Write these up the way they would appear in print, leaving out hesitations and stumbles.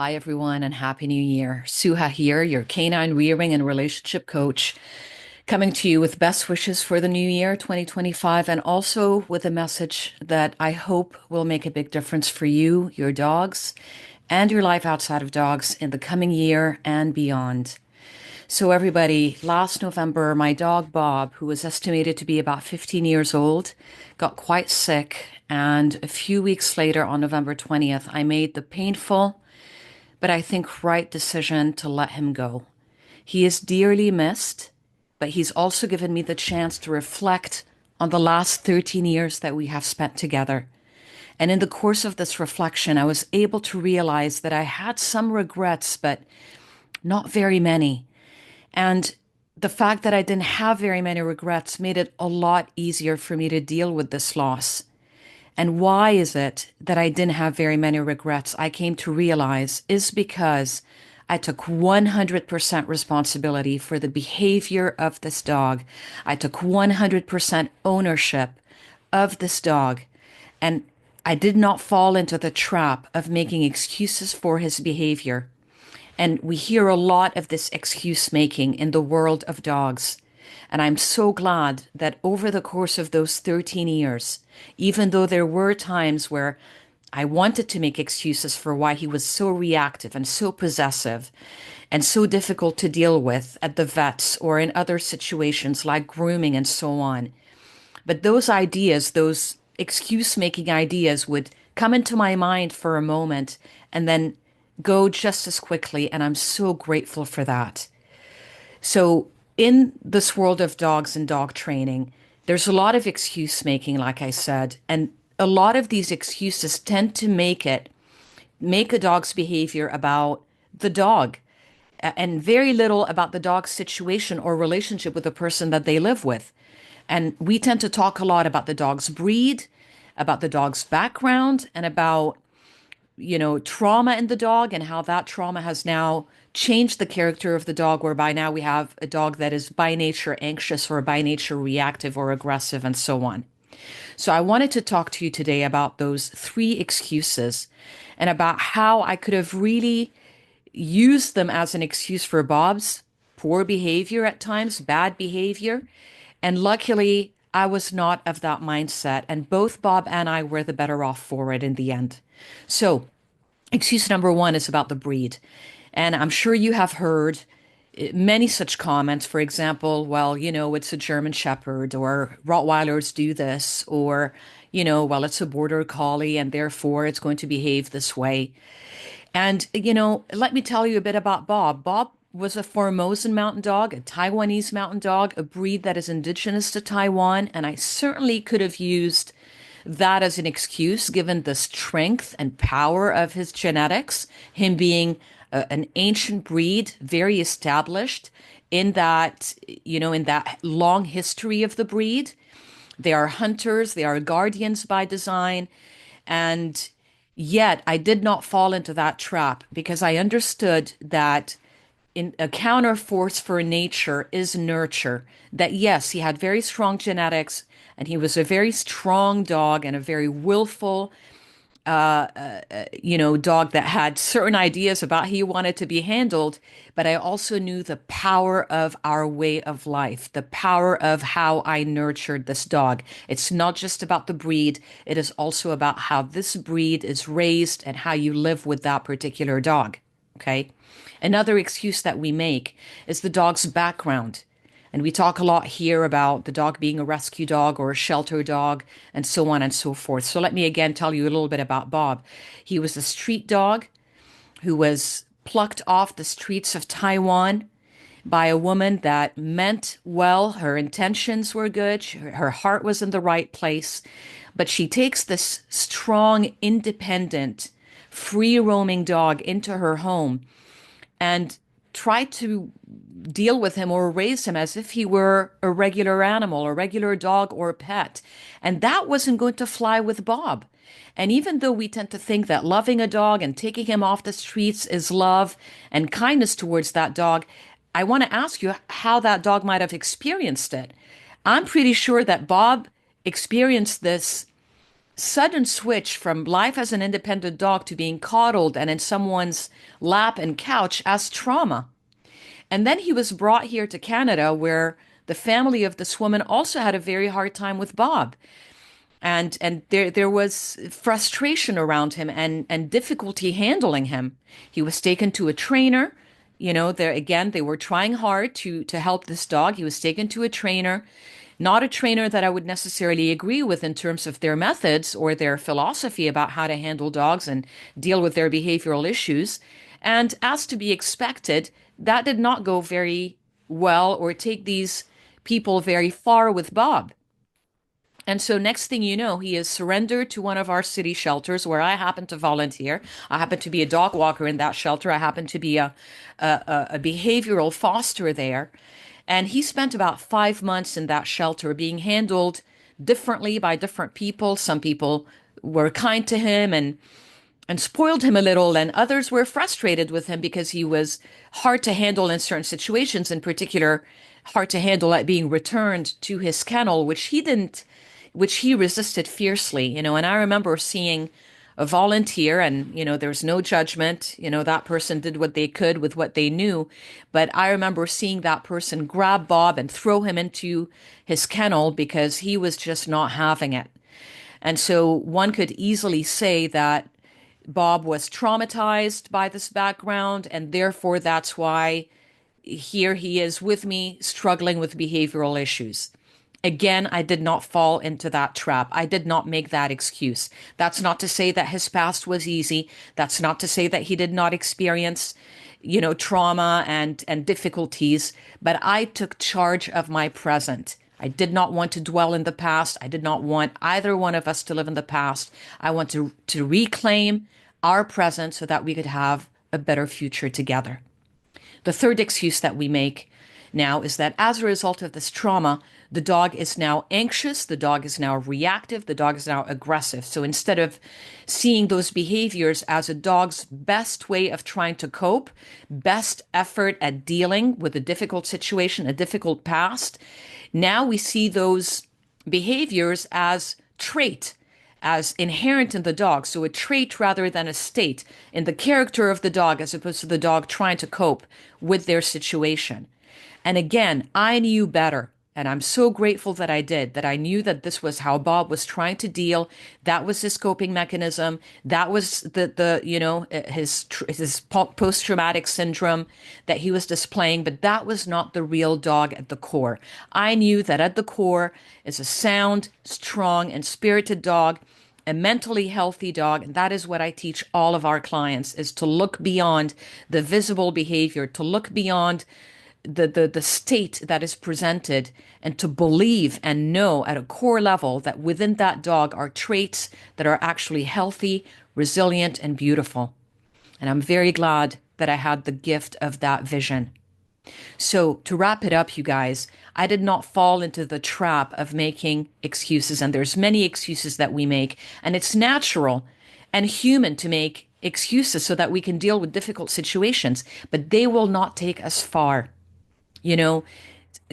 Hi, everyone, and Happy New Year. Souha here, your canine rearing and relationship coach, coming to you with best wishes for the new year, 2025, and also with a message that I hope will make a big difference for you, your dogs, and your life outside of dogs in the coming year and beyond. So, everybody, last November, my dog Bob, who was estimated to be about 15 years old, got quite sick. And a few weeks later, on November 20th, I made the painful but I think right decision to let him go. He is dearly missed, but he's also given me the chance to reflect on the last 13 years that we have spent together. And in the course of this reflection, I was able to realize that I had some regrets, but not very many. And the fact that I didn't have very many regrets made it a lot easier for me to deal with this loss. And why is it that I didn't have very many regrets? I came to realize is because I took 100% responsibility for the behavior of this dog. I took 100% ownership of this dog. And I did not fall into the trap of making excuses for his behavior. And we hear a lot of this excuse making in the world of dogs. And I'm so glad that over the course of those 13 years, even though there were times where I wanted to make excuses for why he was so reactive and so possessive and so difficult to deal with at the vets or in other situations like grooming and so on. But those ideas, those excuse making ideas would come into my mind for a moment and then go just as quickly. And I'm so grateful for that. So, in this world of dogs and dog training, there's a lot of excuse making, like I said, and a lot of these excuses tend to make a dog's behavior about the dog and very little about the dog's situation or relationship with the person that they live with. And we tend to talk a lot about the dog's breed, about the dog's background, and about trauma in the dog and how that trauma has now changed the character of the dog, whereby now we have a dog that is by nature anxious or by nature reactive or aggressive and so on. So I wanted to talk to you today about those three excuses and about how I could have really used them as an excuse for Bob's poor behavior at times, bad behavior. And luckily, I was not of that mindset, and both Bob and I were the better off for it in the end. So, excuse number one is about the breed. And I'm sure you have heard many such comments. For example, well, it's a German Shepherd, or Rottweilers do this, or, well, it's a Border Collie and therefore it's going to behave this way. And, let me tell you a bit about Bob. Bob was a Formosan mountain dog, a Taiwanese mountain dog, a breed that is indigenous to Taiwan. And I certainly could have used that as an excuse, given the strength and power of his genetics, him being an ancient breed, very established in that, in that long history of the breed. They are hunters, they are guardians by design. And yet I did not fall into that trap because I understood that in a counter force for nature is nurture. That yes, he had very strong genetics and he was a very strong dog and a very willful, dog that had certain ideas about how he wanted to be handled. But I also knew the power of our way of life, the power of how I nurtured this dog. It's not just about the breed, it is also about how this breed is raised and how you live with that particular dog. Okay. Another excuse that we make is the dog's background. And we talk a lot here about the dog being a rescue dog or a shelter dog and so on and so forth. So let me again tell you a little bit about Bob. He was a street dog who was plucked off the streets of Taiwan by a woman that meant well. Her intentions were good. Her heart was in the right place. But she takes this strong, independent, free roaming dog into her home and try to deal with him or raise him as if he were a regular animal, a regular dog or pet. And that wasn't going to fly with Bob. And even though we tend to think that loving a dog and taking him off the streets is love and kindness towards that dog, I want to ask you how that dog might have experienced it. I'm pretty sure that Bob experienced this sudden switch from life as an independent dog to being coddled and in someone's lap and couch as trauma. And then he was brought here to Canada, where the family of this woman also had a very hard time with Bob. And there was frustration around him and difficulty handling him. He was taken to a trainer. You know, there again, they were trying hard to help this dog. He was taken to a trainer, not a trainer that I would necessarily agree with in terms of their methods or their philosophy about how to handle dogs and deal with their behavioral issues. And as to be expected, that did not go very well or take these people very far with Bob. And so, next thing you know, he is surrendered to one of our city shelters where I happen to volunteer. I happen to be a dog walker in that shelter. I happen to be a behavioral foster there. And he spent about 5 months in that shelter being handled differently by different people. Some people were kind to him and spoiled him a little, and others were frustrated with him because he was hard to handle in certain situations, in particular, hard to handle at being returned to his kennel, which he resisted fiercely, you know. And I remember seeing a volunteer, and, you know, there's no judgment, you know, that person did what they could with what they knew. But I remember seeing that person grab Bob and throw him into his kennel because he was just not having it. And so one could easily say that Bob was traumatized by this background, and therefore that's why here he is with me struggling with behavioral issues. Again, I did not fall into that trap. I did not make that excuse. That's not to say that his past was easy. That's not to say that he did not experience, you know, trauma and difficulties, but I took charge of my present. I did not want to dwell in the past. I did not want either one of us to live in the past. I want to reclaim our present so that we could have a better future together. The third excuse that we make now is that as a result of this trauma, the dog is now anxious, the dog is now reactive, the dog is now aggressive. So instead of seeing those behaviors as a dog's best way of trying to cope, best effort at dealing with a difficult situation, a difficult past, now we see those behaviors as trait, as inherent in the dog. So a trait rather than a state in the character of the dog, as opposed to the dog trying to cope with their situation. And again, I knew better. And I'm so grateful that I did, that I knew that this was how Bob was trying to deal. That was his coping mechanism. That was his post-traumatic syndrome that he was displaying, but that was not the real dog at the core. I knew that at the core is a sound, strong, and spirited dog, a mentally healthy dog. And that is what I teach all of our clients, is to look beyond the visible behavior, to look beyond the state that is presented, and to believe and know at a core level that within that dog are traits that are actually healthy, resilient, and beautiful. And I'm very glad that I had the gift of that vision. So to wrap it up, you guys, I did not fall into the trap of making excuses. And there's many excuses that we make, and it's natural and human to make excuses so that we can deal with difficult situations, but they will not take us far. You know,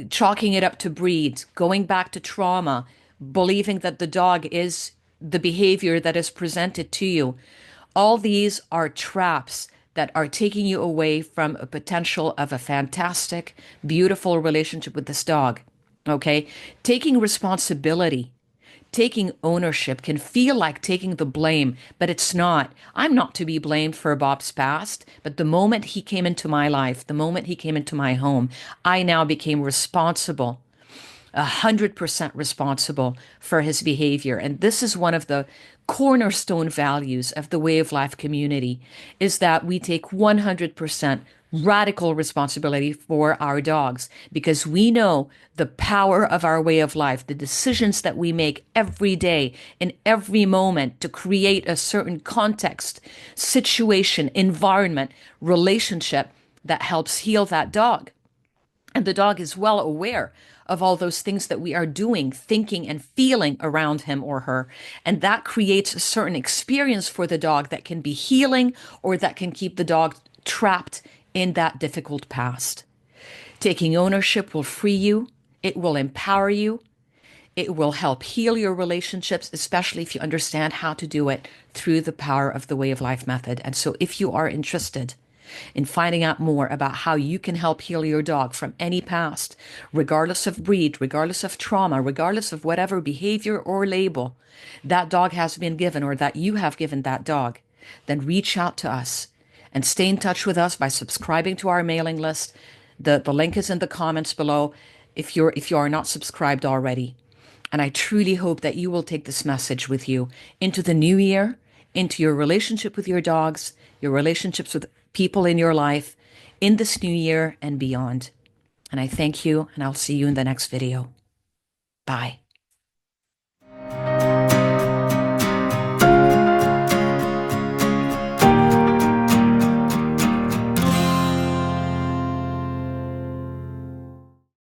chalking it up to breed, going back to trauma, believing that the dog is the behavior that is presented to you. All these are traps that are taking you away from a potential of a fantastic, beautiful relationship with this dog. Okay? Taking responsibility, taking ownership can feel like taking the blame, but it's not. I'm not to be blamed for Bob's past, but the moment he came into my life, the moment he came into my home, I now became responsible, 100% responsible for his behavior. And this is one of the cornerstone values of the Way of Life community, is that we take 100% radical responsibility for our dogs, because we know the power of our way of life, the decisions that we make every day, in every moment, to create a certain context, situation, environment, relationship that helps heal that dog. And the dog is well aware of all those things that we are doing, thinking, and feeling around him or her. And that creates a certain experience for the dog that can be healing, or that can keep the dog trapped in that difficult past. Taking ownership will free you. It will empower you. It will help heal your relationships, especially if you understand how to do it through the power of the Way of Life method. And so, if you are interested in finding out more about how you can help heal your dog from any past, regardless of breed, regardless of trauma, regardless of whatever behavior or label that dog has been given or that you have given that dog, then reach out to us and stay in touch with us by subscribing to our mailing list. The link is in the comments below if you are not subscribed already. And I truly hope that you will take this message with you into the new year, into your relationship with your dogs, your relationships with people in your life, in this new year and beyond. And I thank you, and I'll see you in the next video. Bye.